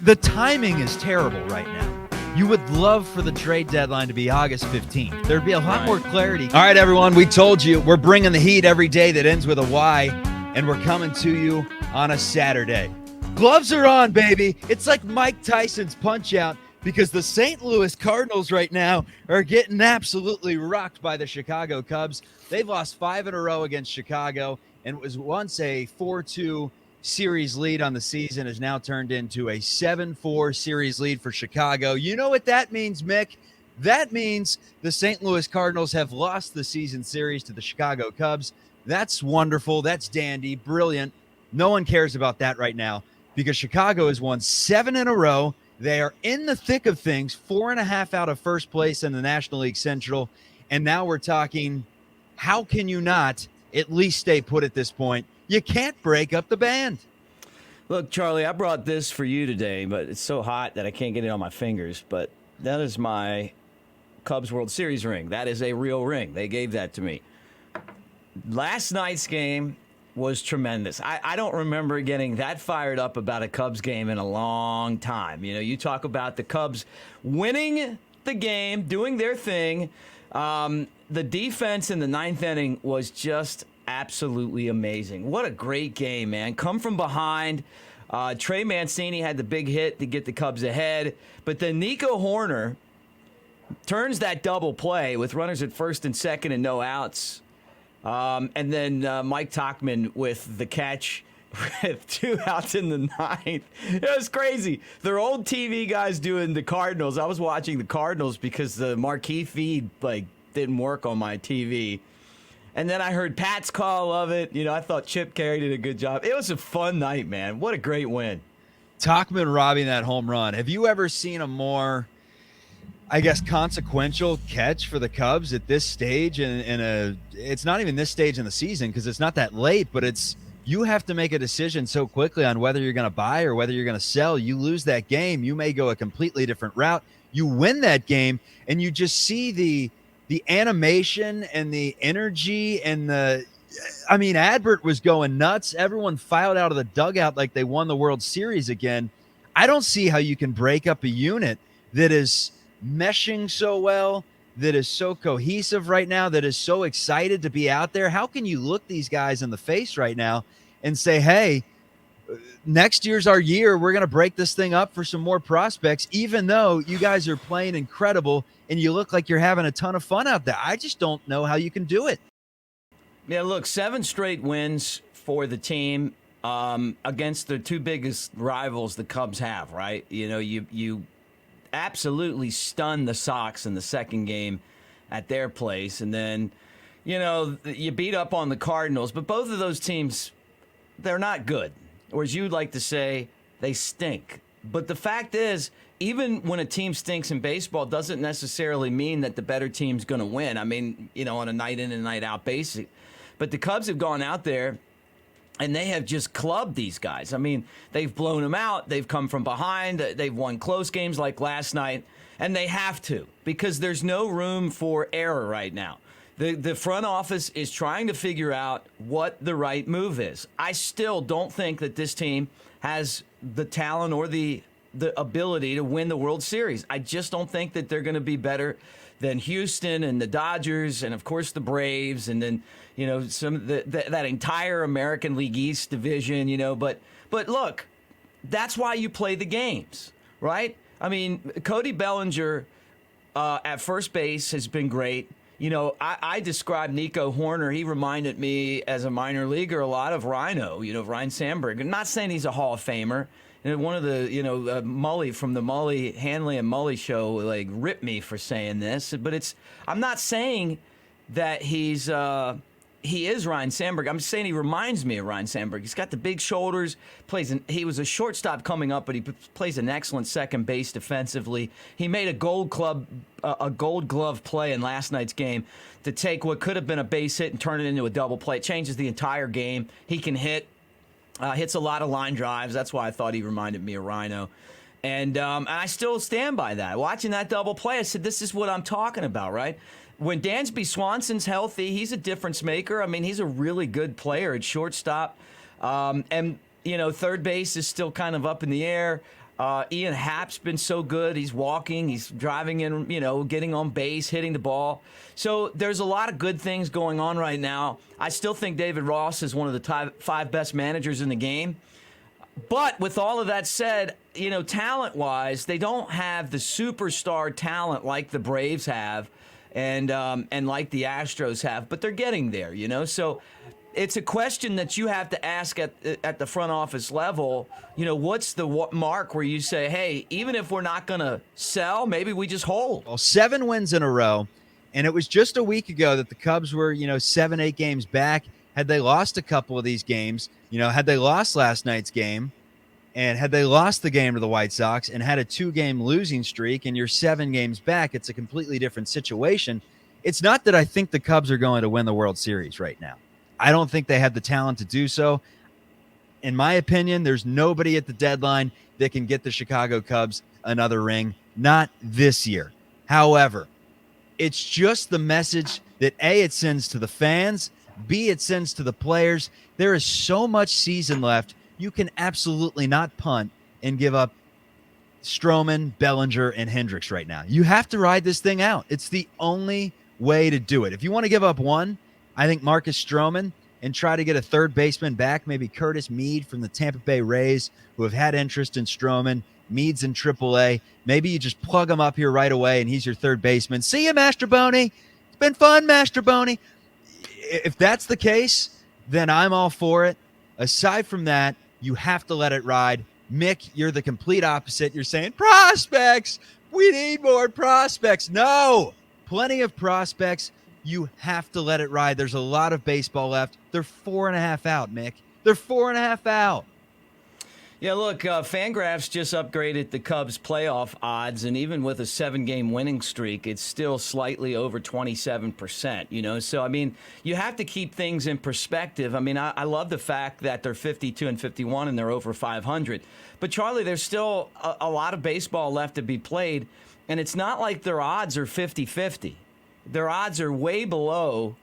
the timing is terrible right now. You would love for the trade deadline to be August 15th. There'd be a lot more clarity. All right, everyone, we told you we're bringing the heat every day that ends with a Y, and we're coming to you on a Saturday. Gloves are on, baby. It's like Mike Tyson's Punch-Out because the St. Louis Cardinals right now are getting absolutely rocked by the Chicago Cubs. They've lost 5 in a row against Chicago, and it was once a 4-2 series lead on the season has now turned into a 7-4 series lead for Chicago. You know what that means, Mick? That means the St. Louis Cardinals have lost the season series to the Chicago Cubs. That's wonderful. That's dandy. Brilliant. No one cares about that right now because Chicago has won 7 in a row. They are in the thick of things, 4.5 out of first place in the National League Central. And now we're talking, how can you not at least stay put at this point? You can't break up the band. Look, Charlie, I brought this for you today, but it's so hot that I can't get it on my fingers. But that is my Cubs World Series ring. That is a real ring. They gave that to me. Last night's game was tremendous. I don't remember getting that fired up about a Cubs game in a long time. You know, you talk about the Cubs winning the game, doing their thing. The defense in the ninth inning was just absolutely amazing. What a great game, man. Come from behind. Trey Mancini had the big hit to get the Cubs ahead. But then Nico Horner turns that double play with runners at first and second and no outs. And then Mike Tauchman with the catch with 2 outs in the ninth. It was crazy. Their old TV guys doing the Cardinals. I was watching the Cardinals because the marquee feed didn't work on my TV. And then I heard Pat's call of it. You know, I thought Chip Carey did a good job. It was a fun night, man. What a great win. Tauchman robbing that home run. Have you ever seen a more, I guess, consequential catch for the Cubs at this stage? It's not even this stage in the season because it's not that late, but you have to make a decision so quickly on whether you're going to buy or whether you're going to sell. You lose that game, you may go a completely different route. You win that game, and you just see the animation and the energy and Adbert was going nuts. Everyone filed out of the dugout like they won the World Series again. I don't see how you can break up a unit that is meshing so well, that is so cohesive right now, that is so excited to be out there. How can you look these guys in the face right now and say, hey, next year's our year. We're going to break this thing up for some more prospects, even though you guys are playing incredible and you look like you're having a ton of fun out there. I just don't know how you can do it. Yeah, look, 7 straight wins for the team against the 2 biggest rivals the Cubs have, right? You know, you absolutely stunned the Sox in the second game at their place. And then, you know, you beat up on the Cardinals. But both of those teams, they're not good. Or as you'd like to say, they stink. But the fact is, even when a team stinks in baseball doesn't necessarily mean that the better team's going to win. I mean, you know, on a night in and night out basis. But the Cubs have gone out there and they have just clubbed these guys. I mean, they've blown them out. They've come from behind. They've won close games like last night. And they have to because there's no room for error right now. The front office is trying to figure out what the right move is. I still don't think that this team has the talent or the ability to win the World Series. I just don't think that they're going to be better than Houston and the Dodgers and, of course, the Braves and then, you know, that entire American League East division, you know. But look, that's why you play the games, right? I mean, Cody Bellinger at first base has been great. You know, I described Nico Horner. He reminded me as a minor leaguer a lot of Rhino, you know, Ryan Sandberg. I'm not saying he's a Hall of Famer. And one of the, you know, Mully from the Hanley and Mully show, like, ripped me for saying this. But I'm not saying that he is Ryan Sandberg. I'm saying he reminds me of Ryan Sandberg. He's got the big shoulders. He was a shortstop coming up, but he plays an excellent second base defensively. He made a Gold Glove play in last night's game to take what could have been a base hit and turn it into a double play. It changes the entire game. He can hit. Hits a lot of line drives. That's why I thought he reminded me of Rhino. And I still stand by that. Watching that double play, I said, this is what I'm talking about, right? When Dansby Swanson's healthy, he's a difference maker. I mean, he's a really good player at shortstop. And, you know, third base is still kind of up in the air. Ian Happ's been so good. He's walking, he's driving in, getting on base, hitting the ball. So there's a lot of good things going on right now. I still think David Ross is one of the top 5 best managers in the game. But with all of that said, talent-wise, they don't have the superstar talent like the Braves have and like the Astros have. But they're getting there, So it's a question that you have to ask at the front office level. What's the mark where you say, hey, even if we're not going to sell, maybe we just hold? Well, 7 wins in a row, and it was just a week ago that the Cubs were, 7-8 games back. Had they lost a couple of these games, had they lost last night's game, and had they lost the game to the White Sox and had a 2-game losing streak and you're 7 games back, it's a completely different situation. It's not that I think the Cubs are going to win the World Series right now. I don't think they have the talent to do so. In my opinion, there's nobody at the deadline that can get the Chicago Cubs another ring. Not this year. However, it's just the message that A, it sends to the fans, B, it sends to the players. There is so much season left. You can absolutely not punt and give up Stroman, Bellinger, and Hendricks right now. You have to ride this thing out. It's the only way to do it. If you want to give up one, I think Marcus Stroman, and try to get a third baseman back, maybe Curtis Mead from the Tampa Bay Rays, who have had interest in Stroman. Mead's in AAA. Maybe you just plug him up here right away, and he's your third baseman. See you, Master Boney. It's been fun, Master Boney. If that's the case, then I'm all for it. Aside from that, you have to let it ride. Mick, you're the complete opposite. You're saying, prospects. We need more prospects. No, plenty of prospects. You have to let it ride. There's a lot of baseball left. They're 4.5 out, Mick. They're 4.5 out. Yeah, look, Fangraphs just upgraded the Cubs' playoff odds, and even with a 7-game winning streak, it's still slightly over 27%, So, I mean, you have to keep things in perspective. I mean, I love the fact that they're 52-51 and they're over 500. But, Charlie, there's still a lot of baseball left to be played, and it's not like their odds are 50-50. Their odds are way below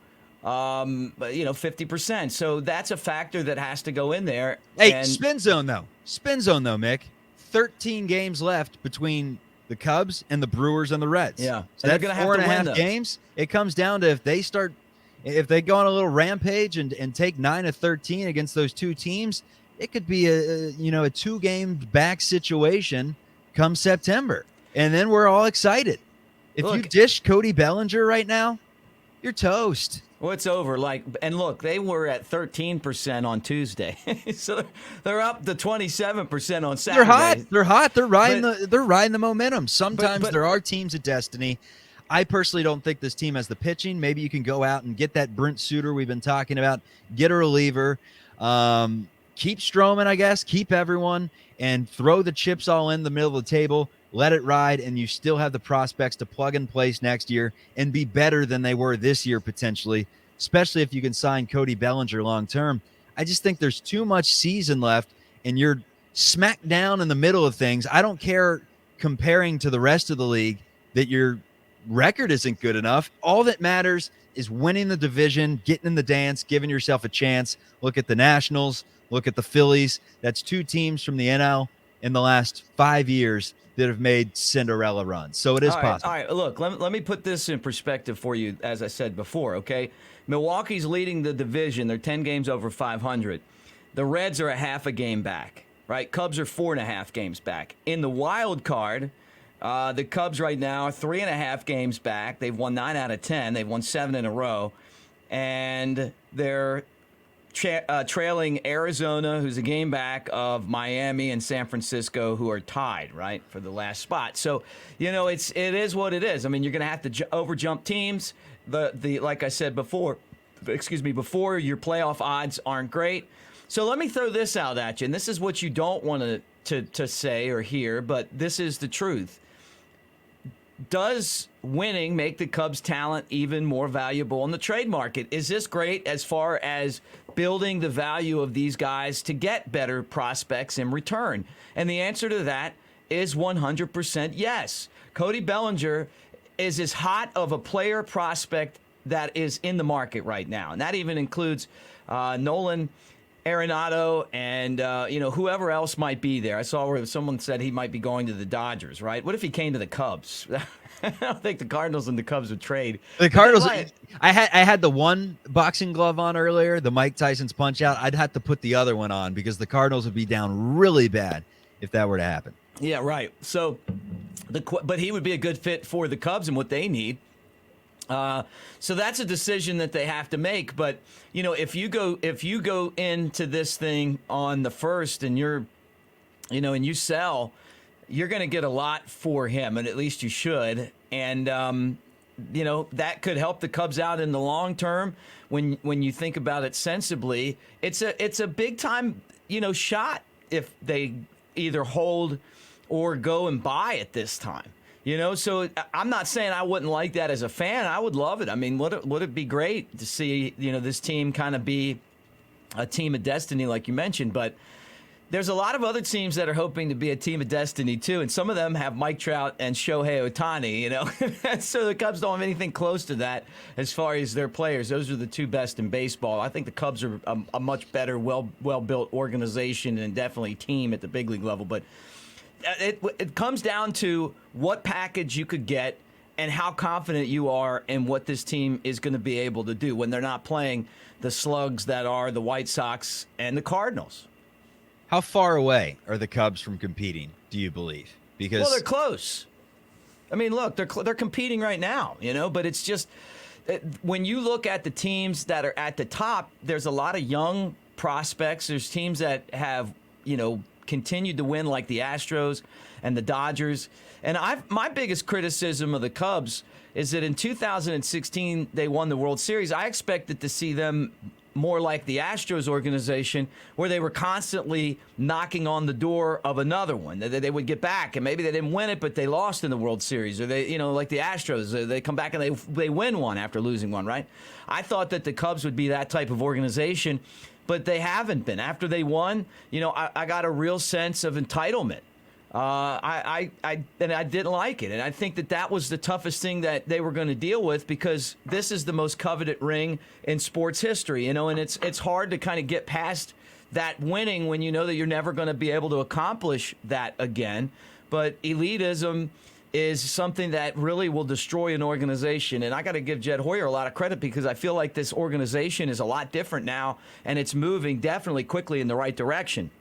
50%. So that's a factor that has to go in there. Hey, spin zone, though, Mick. 13 games left between the Cubs and the Brewers and the Reds. Yeah. So that's 4.5 games. It comes down to if they go on a little rampage and take 9 of 13 against those two teams, it could be a 2-game back situation come September. And then we're all excited. If you dish Cody Bellinger right now, you're toast. Well, it's over. And look, they were at 13% on Tuesday, so they're up to 27% on Saturday. They're hot. They're riding the momentum. Sometimes there are teams of destiny. I personally don't think this team has the pitching. Maybe you can go out and get that Brent Suter we've been talking about. Get a reliever. Keep Stroman, I guess. Keep everyone and throw the chips all in the middle of the table. Let it ride, and you still have the prospects to plug in place next year and be better than they were this year potentially, especially if you can sign Cody Bellinger long-term. I just think there's too much season left, and you're smack down in the middle of things. I don't care comparing to the rest of the league that your record isn't good enough. All that matters is winning the division, getting in the dance, giving yourself a chance. Look at the Nationals. Look at the Phillies. That's 2 teams from the NL in the last 5 years that have made Cinderella runs. So it is possible. All right, look, let me put this in perspective for you, as I said before, okay? Milwaukee's leading the division. They're 10 games over 500. The Reds are a half a game back, right? Cubs are 4.5 games back. In the wild card, the Cubs right now are 3.5 games back. They've won 9 out of 10. They've won 7 in a row. And they're trailing Arizona, who's a game back of Miami and San Francisco, who are tied, right, for the last spot. So, it is what it is. I mean, you're going to have to overjump teams. The like I said before, before your playoff odds aren't great. So let me throw this out at you, and this is what you don't want to say or hear, but this is the truth. Does winning make the Cubs' talent even more valuable in the trade market? Is this great as far as building the value of these guys to get better prospects in return? And the answer to that is 100% yes. Cody Bellinger is as hot of a player prospect that is in the market right now. And that even includes Nolan Arenado and whoever else might be there. I saw where someone said he might be going to the Dodgers, right? What if he came to the Cubs? I don't think the Cardinals and the Cubs would trade. The Cardinals. I had the one boxing glove on earlier, the Mike Tyson's Punch Out. I'd have to put the other one on because the Cardinals would be down really bad if that were to happen. Yeah, right. So, but he would be a good fit for the Cubs and what they need. So that's a decision that they have to make. But if you go into this thing on the first and and you sell, you're going to get a lot for him, and at least you should. And that could help the Cubs out in the long term. When you think about it sensibly, it's a big time shot if they either hold or go and buy at this time. So I'm not saying I wouldn't like that as a fan. I would love it. I mean, would it be great to see, this team kind of be a team of destiny like you mentioned, but there's a lot of other teams that are hoping to be a team of destiny too, and some of them have Mike Trout and Shohei Ohtani, so the Cubs don't have anything close to that as far as their players. Those are the two best in baseball. I think the Cubs are a much better, well-built organization and definitely team at the big league level, but it comes down to what package you could get and how confident you are in what this team is going to be able to do when they're not playing the slugs that are the White Sox and the Cardinals. How far away are the Cubs from competing, do you believe? Because they're close. I mean, look, they're competing right now, but it's just when you look at the teams that are at the top, there's a lot of young prospects. There's teams that have, continued to win like the Astros and the Dodgers. And my biggest criticism of the Cubs is that in 2016 they won the World Series. I expected to see them more like the Astros organization, where they were constantly knocking on the door of another one. They would get back, and maybe they didn't win it, but they lost in the World Series. Or they, like the Astros, they come back and they win one after losing one, right? I thought that the Cubs would be that type of organization, but they haven't been. After they won, I got a real sense of entitlement. I didn't like it, and I think that was the toughest thing that they were going to deal with, because this is the most coveted ring in sports history, and it's hard to kind of get past that winning when you know that you're never going to be able to accomplish that again. But elitism is something that really will destroy an organization, and I got to give Jed Hoyer a lot of credit, because I feel like this organization is a lot different now, and it's moving definitely quickly in the right direction.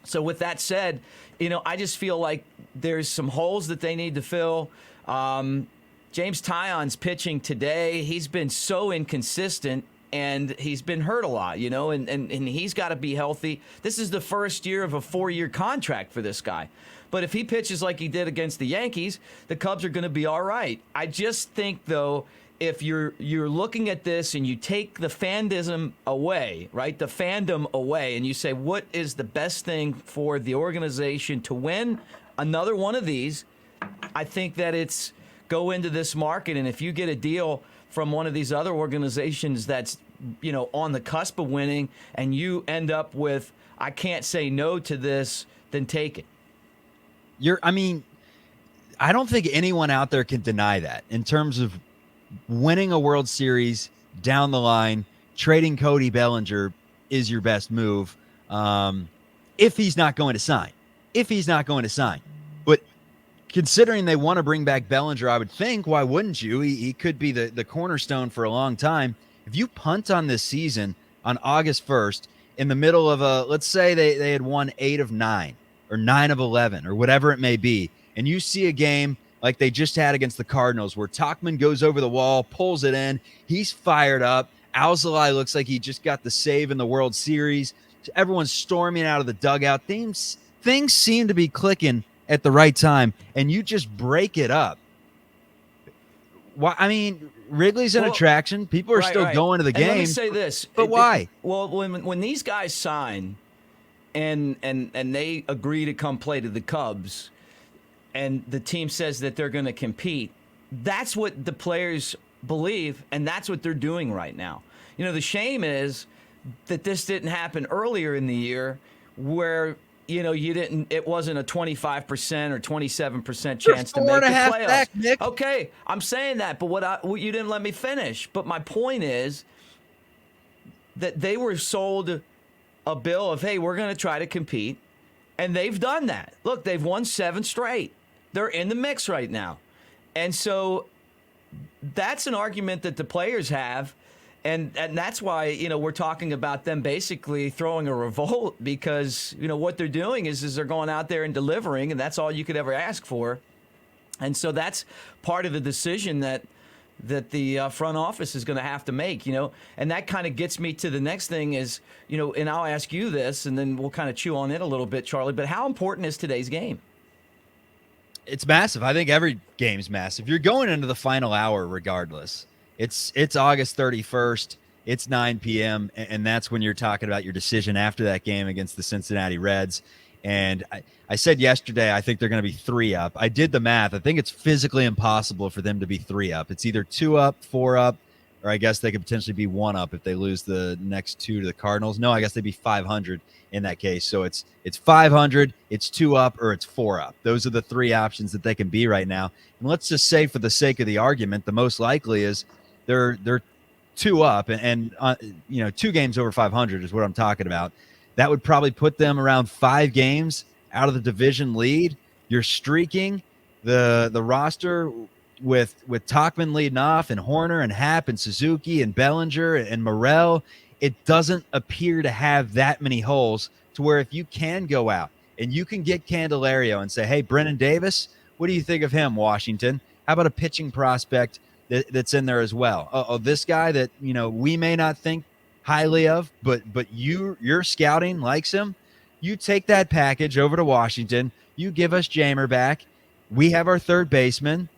So with that said, I just feel like there's some holes that they need to fill. James Taillon's pitching today. He's been so inconsistent, and he's been hurt a lot, and he's got to be healthy. This is the first year of a 4-year contract for this guy. But if he pitches like he did against the Yankees, the Cubs are going to be all right. I just think, though, if you're looking at this and you take the fandom away, right, the fandom away, and you say, what is the best thing for the organization to win another one of these, I think that it's go into this market, and if you get a deal from one of these other organizations that's, on the cusp of winning, and you end up with, I can't say no to this, then take it. I don't think anyone out there can deny that in terms of winning a World Series down the line. Trading Cody Bellinger is your best move, if he's not going to sign. But considering they want to bring back Bellinger, I would think, why wouldn't you? He could be the cornerstone for a long time. If you punt on this season on August 1st in the middle of let's say they had won 8 of 9 or 9 of 11 or whatever it may be, and you see a game like they just had against the Cardinals where Tauchman goes over the wall, pulls it in, he's fired up, Alzolay looks like he just got the save in the World Series, everyone's storming out of the dugout, things seem to be clicking at the right time, and you just break it up. Why? Wrigley's an attraction. People are still going to the game. Let me say this. But why? When these guys sign and they agree to come play to the Cubs, and the team says that they're going to compete, that's what the players believe, and that's what they're doing right now. The shame is that this didn't happen earlier in the year, where it wasn't a 25% or 27% chance to make the playoffs. Back, Nick. Okay, I'm saying that, but you didn't let me finish. But my point is that they were sold a bill of, hey, we're going to try to compete. And they've done that. Look, they've won 7 straight. They're in the mix right now. And so that's an argument that the players have. And that's why, we're talking about them basically throwing a revolt because, what they're doing is they're going out there and delivering, and that's all you could ever ask for. And so that's part of the decision that the front office is going to have to make, and that kind of gets me to the next thing is, and I'll ask you this, and then we'll kind of chew on it a little bit, Charlie, but how important is today's game? It's massive. I think every game's massive. You're going into the final hour regardless. It's August 31st. It's 9 p.m., and that's when you're talking about your decision after that game against the Cincinnati Reds. And I said yesterday, I think they're going to be 3 up. I did the math. I think it's physically impossible for them to be 3 up. It's either 2 up, 4 up, or I guess they could potentially be 1 up if they lose the next 2 to the Cardinals. No, I guess they'd be 500 in that case. So it's 500, it's 2 up, or it's 4 up. Those are the 3 options that they can be right now. And let's just say, for the sake of the argument, the most likely is they're 2 up, and 2 games over 500 is what I'm talking about. That would probably put them around 5 games out of the division lead. You're streaking the roster with Tauchman leading off, and Horner and Happ and Suzuki and Bellinger and Morel. It doesn't appear to have that many holes to where if you can go out and you can get Candelario and say, hey, Brennan Davis, what do you think of him, Washington? How about a pitching prospect that's in there as well? This guy that we may not think highly of, but your scouting likes him. You take that package over to Washington. You give us Jamer back. We have our third baseman.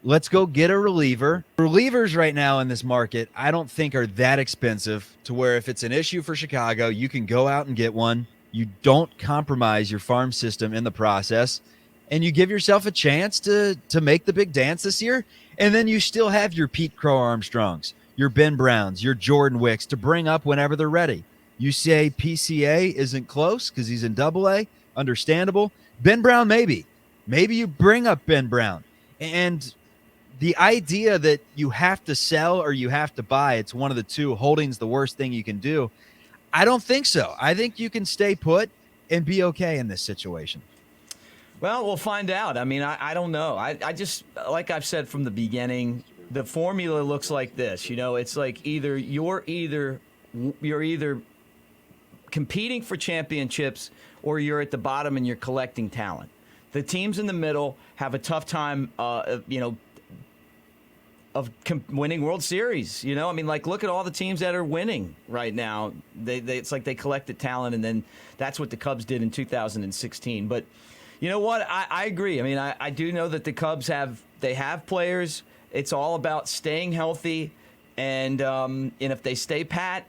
Let's go get a reliever. Relievers right now in this market, I don't think are that expensive to where if it's an issue for Chicago, you can go out and get one. You don't compromise your farm system in the process, and you give yourself a chance to make the big dance this year. And then you still have your Pete Crow Armstrongs, your Ben Browns, your Jordan Wicks to bring up whenever they're ready. You say PCA isn't close because he's in Double-A, understandable. Ben Brown, maybe you bring up Ben Brown. And the idea that you have to sell or you have to buy, it's one of the two, holding's the worst thing you can do. I don't think so. I think you can stay put and be okay in this situation. Well, we'll find out. I mean, I don't know. I just, like I've said from the beginning, the formula looks like this. It's like you're either competing for championships or you're at the bottom and you're collecting talent. The teams in the middle have a tough time, winning World Series. I mean, like, look at all the teams that are winning right now. It's like they collected talent, and then that's what the Cubs did in 2016. But you know what? I agree. I mean, I do know that the Cubs have players. It's all about staying healthy, and if they stay pat,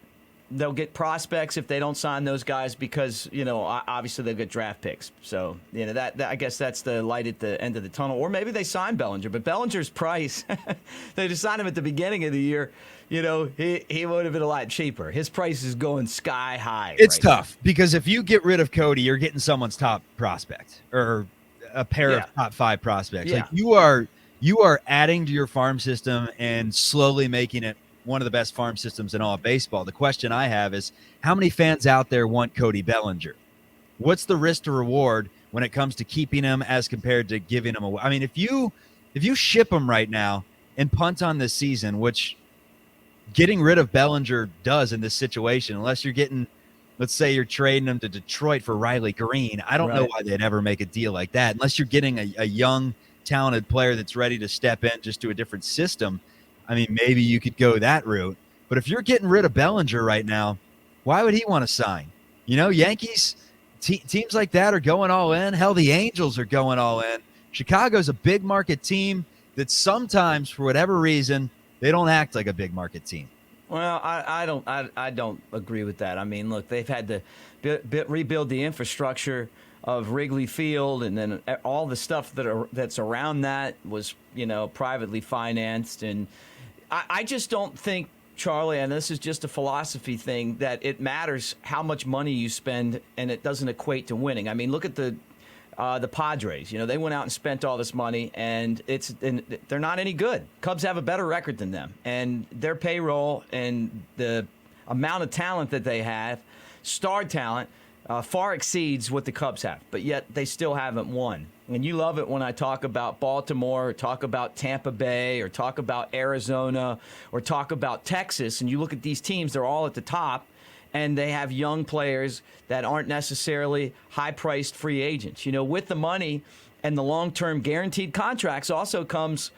they'll get prospects if they don't sign those guys because, obviously they'll get draft picks. So, that I guess that's the light at the end of the tunnel. Or maybe they sign Bellinger. But Bellinger's price, they just signed him at the beginning of the year. He would have been a lot cheaper. His price is going sky high. It's tough because if you get rid of Cody, you're getting someone's top prospect or a pair of top 5 prospects. Yeah. Like you are adding to your farm system and slowly making it one of the best farm systems in all of baseball. The question I have is, how many fans out there want Cody Bellinger? What's the risk to reward when it comes to keeping him as compared to giving him away? I mean, if you ship him right now and punt on this season, which getting rid of Bellinger does in this situation, unless you're getting, let's say you're trading him to Detroit for Riley Green, I don't know why they'd ever make a deal like that, unless you're getting a young, talented player that's ready to step in just to a different system. I mean, maybe you could go that route. But if you're getting rid of Bellinger right now, why would he want to sign? Yankees, teams like that are going all in. Hell, the Angels are going all in. Chicago's a big market team that sometimes, for whatever reason, they don't act like a big market team. Well, I don't agree with that. I mean, look, they've had to rebuild the infrastructure of Wrigley Field, and then all the stuff that's around that was, privately financed. And I just don't think, Charlie, and this is just a philosophy thing, that it matters how much money you spend, and it doesn't equate to winning. I mean, look at the Padres. They went out and spent all this money, and they're not any good. Cubs have a better record than them, and their payroll and the amount of talent that they have star talent far exceeds what the Cubs have, but yet they still haven't won. And you love it when I talk about Baltimore, or talk about Tampa Bay, or talk about Arizona, or talk about Texas, and you look at these teams, they're all at the top, and they have young players that aren't necessarily high-priced free agents. You know, with the money and the long-term guaranteed contracts also comes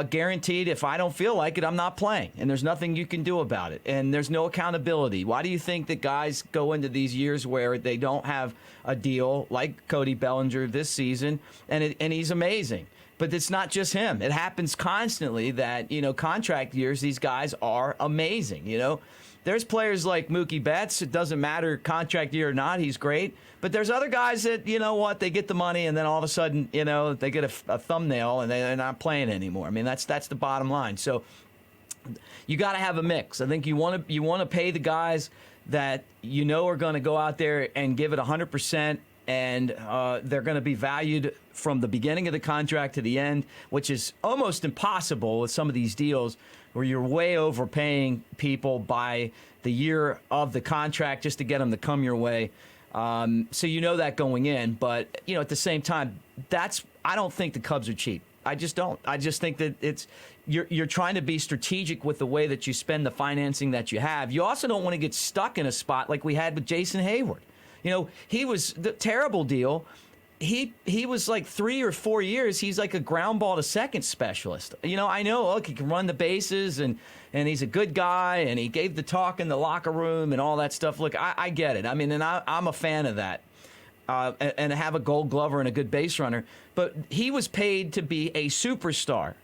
guaranteed, if I don't feel like it, I'm not playing. And there's nothing you can do about it. And there's no accountability. Why do you think that guys go into these years where they don't have a deal, like Cody Bellinger this season, and he's amazing? But it's not just him. It happens constantly that, you know, contract years, these guys are amazing, you know. There's players like Mookie Betts. It doesn't matter contract year or not. He's great. But there's other guys that, you know what, they get the money and then all of a sudden, you know, they get a thumbnail and they're not playing anymore. I mean, that's the bottom line. So you got to have a mix. I think you want to pay the guys that you know are going to go out there and give it 100%, and they're going to be valued from the beginning of the contract to the end, which is almost impossible with some of these deals where you're way overpaying people by the year of the contract just to get them to come your way. So you know that going in, but you know at the same time, I don't think the Cubs are cheap. I just don't. I just think that you're trying to be strategic with the way that you spend the financing that you have. You also don't want to get stuck in a spot like we had with Jason Hayward. You know, he was the terrible deal. He was like 3 or 4 years. He's like a ground ball to second specialist. You know, I know, look, he can run the bases and he's a good guy and he gave the talk in the locker room and all that stuff. Look, I get it. I mean, and I'm a fan of that. And have a Gold Glover and a good base runner. But he was paid to be a superstar,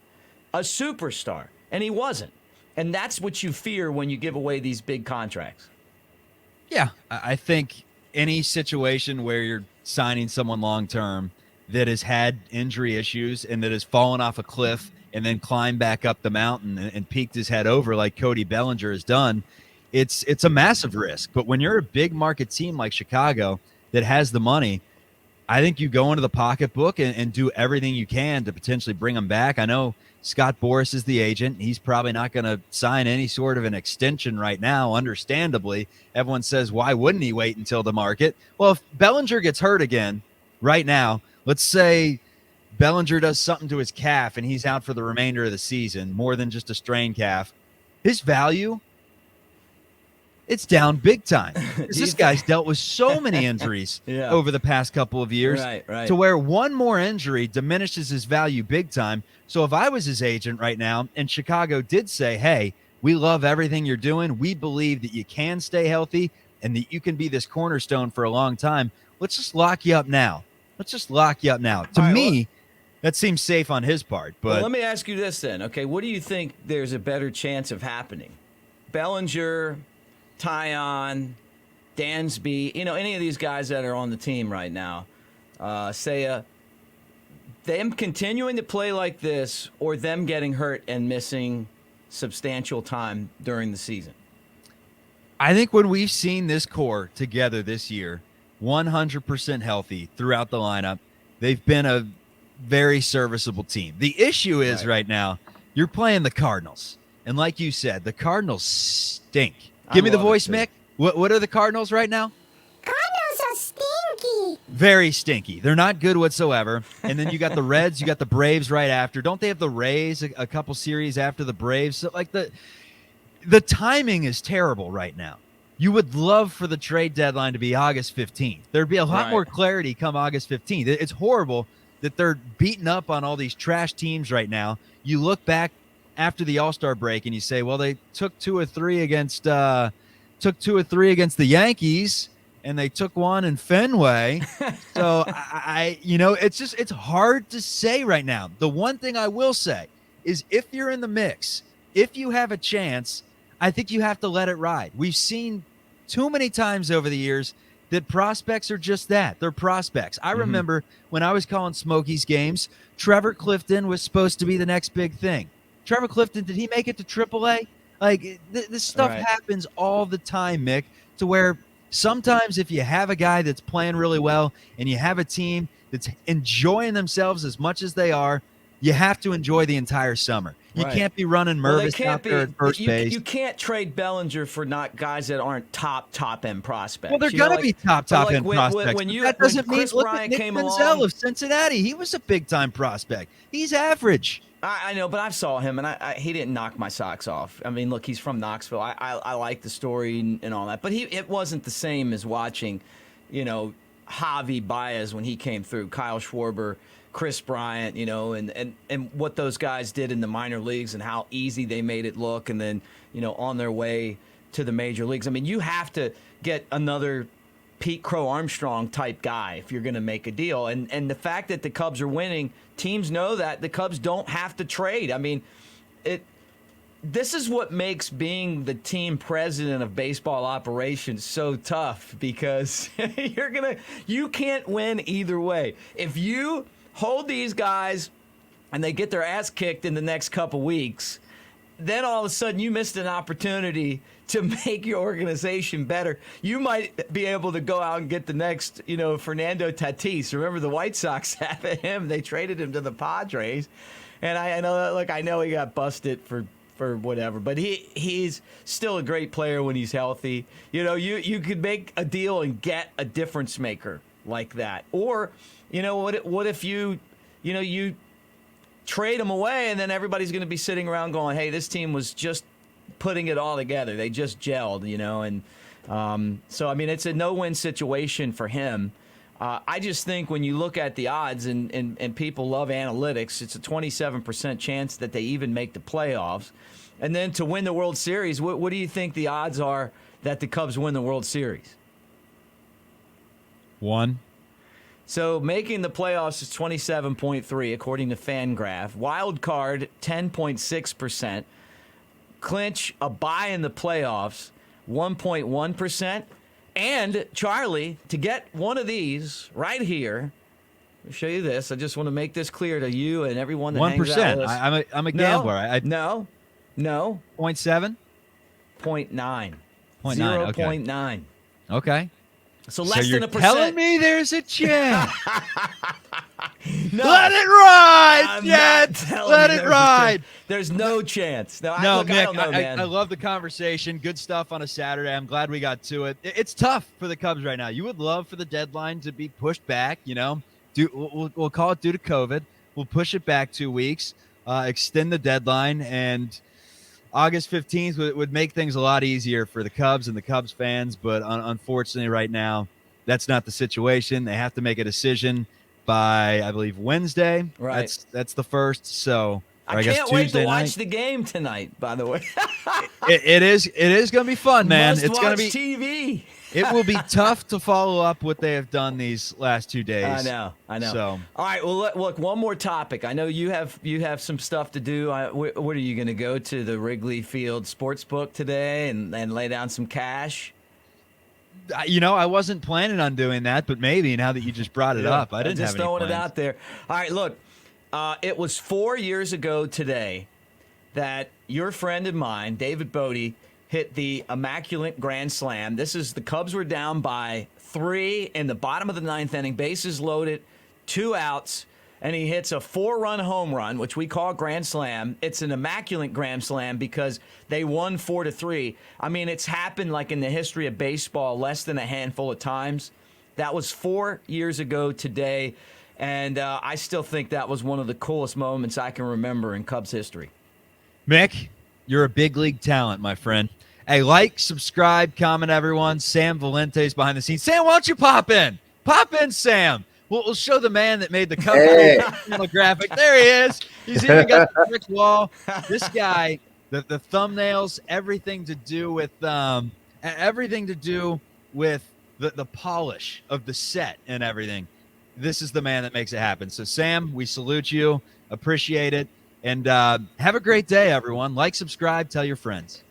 and he wasn't. And that's what you fear when you give away these big contracts. Yeah, I think any situation where you're signing someone long-term that has had injury issues and that has fallen off a cliff and then climbed back up the mountain and peeked his head over like Cody Bellinger has done, it's a massive risk. But when you're a big market team like Chicago that has the money, I think you go into the pocketbook and do everything you can to potentially bring them back. I know Scott Boras is the agent. He's probably not going to sign any sort of an extension right now, understandably. Everyone says, why wouldn't he wait until the market? Well, if Bellinger gets hurt again right now, let's say Bellinger does something to his calf and he's out for the remainder of the season, more than just a strained calf, his value, it's down big time. This guy's dealt with so many injuries over the past couple of years to where one more injury diminishes his value big time. So if I was his agent right now and Chicago did say, hey, we love everything you're doing, we believe that you can stay healthy and that you can be this cornerstone for a long time, let's just lock you up now. To me, that seems safe on his part. But well, let me ask you this then. Okay, what do you think there's a better chance of happening? Bellinger, Tyon, Dansby, you know, any of these guys that are on the team right now, say them continuing to play like this or them getting hurt and missing substantial time during the season? I think when we've seen this core together this year, 100% healthy throughout the lineup, they've been a very serviceable team. The issue is right now, you're playing the Cardinals. And like you said, the Cardinals stink. Give me the voice, Mick. What are the Cardinals right now? Cardinals are stinky. Very stinky. They're not good whatsoever. And then you got the Reds, you got the Braves right after. Don't they have the Rays a couple series after the Braves? So, like, the timing is terrible right now. You would love for the trade deadline to be August 15th. There'd be a lot more clarity come August 15th. It's horrible that they're beating up on all these trash teams right now. You look back after the All-Star break and you say, well, they took 2 or 3 against the Yankees and they took one in Fenway. So it's hard to say right now. The one thing I will say is if you're in the mix, if you have a chance, I think you have to let it ride. We've seen too many times over the years that prospects are just that. They're prospects. I remember when I was calling Smokies games, Trevor Clifton was supposed to be the next big thing. Trevor Clifton, did he make it to AAA? Like, this stuff happens all the time, Mick, to where sometimes if you have a guy that's playing really well and you have a team that's enjoying themselves as much as they are, You have to enjoy the entire summer. You Right. can't be running Well, they Mervis can't out there be. at first base. You can't trade Bellinger for not guys that aren't top end prospects. Well, they're You know, going to be top like end when prospects. when But that doesn't mean Chris look at Bryant Nick came Manziel along. of Cincinnati. He was a big-time prospect. He's average. I know, but I saw him, and he didn't knock my socks off. I mean, look, he's from Knoxville. I like the story and all that, but it wasn't the same as watching, Javi Baez when he came through, Kyle Schwarber, Chris Bryant, and what those guys did in the minor leagues and how easy they made it look, and then, on their way to the major leagues. I mean, you have to get another Pete Crow Armstrong type guy if you're going to make a deal. And the fact that the Cubs are winning, teams know that the Cubs don't have to trade. I mean, this is what makes being the team president of baseball operations so tough, because you can't win either way. If you hold these guys and they get their ass kicked in the next couple weeks, then all of a sudden you missed an opportunity to make your organization better. You might be able to go out and get the next, Fernando Tatis. Remember the White Sox had him. They traded him to the Padres. And I know he got busted for whatever, but he's still a great player when he's healthy. You could make a deal and get a difference maker like that. Or, what if you trade him away, and then everybody's going to be sitting around going, hey, this team was just putting it all together. They just gelled, and so, I mean, it's a no-win situation for him. I just think when you look at the odds, and people love analytics, it's a 27% chance that they even make the playoffs. And then to win the World Series, what do you think the odds are that the Cubs win the World Series? 1. So making the playoffs is 27.3 according to FanGraph. Wild card 10.6%. Clinch a bye in the playoffs 1.1%. And Charlie, to get one of these right here, let me show you this. I just want to make this clear to you and everyone that hangs out with us. I'm a gambler. No. 0.7? 0.9. 0.9. 0.9. Okay. So less than a percent. Telling me there's a chance. No, Let it ride, I'm Jets. not telling Let you it there's a ride. chance. There's no chance. No, No, look, I Mick, don't know, man. I love the conversation. Good stuff on a Saturday. I'm glad we got to it. It's tough for the Cubs right now. You would love for the deadline to be pushed back, We'll call it due to COVID. We'll push it back 2 weeks, extend the deadline, and August 15th would make things a lot easier for the Cubs and the Cubs fans, but unfortunately right now, that's not the situation. They have to make a decision by, I believe, Wednesday. Right. That's the first. So I guess can't wait Tuesday to watch night. the game tonight, by the way. It is going to be fun, man. Must It's going watch to be TV. It will be tough to follow up what they have done these last 2 days. I know. So, all right. Well, look. One more topic. I know you have some stuff to do. What are you going to go to the Wrigley Field Sportsbook today and lay down some cash? I wasn't planning on doing that, but maybe now that you just brought it up, I didn't just have any throwing plans. it out there. All right. Look, it was 4 years ago today that your friend and mine, David Bodie, hit the immaculate grand slam. The Cubs were down by 3 in the bottom of the 9th inning, bases loaded, 2 outs, and he hits a 4-run home run, which we call grand slam. It's an immaculate grand slam because they won 4-3. I mean, it's happened like in the history of baseball less than a handful of times. That was 4 years ago today, and I still think that was one of the coolest moments I can remember in Cubs history. Mick, you're a big league talent, my friend. Hey, subscribe, comment, everyone. Sam Valente's behind the scenes. Sam, why don't you pop in? Pop in, Sam. We'll show the man that made the cover graphic. There he is. He's even got the brick wall. This guy, the thumbnails, everything to do with the polish of the set and everything. This is the man that makes it happen. So, Sam, we salute you, appreciate it, and have a great day, everyone. Subscribe, tell your friends.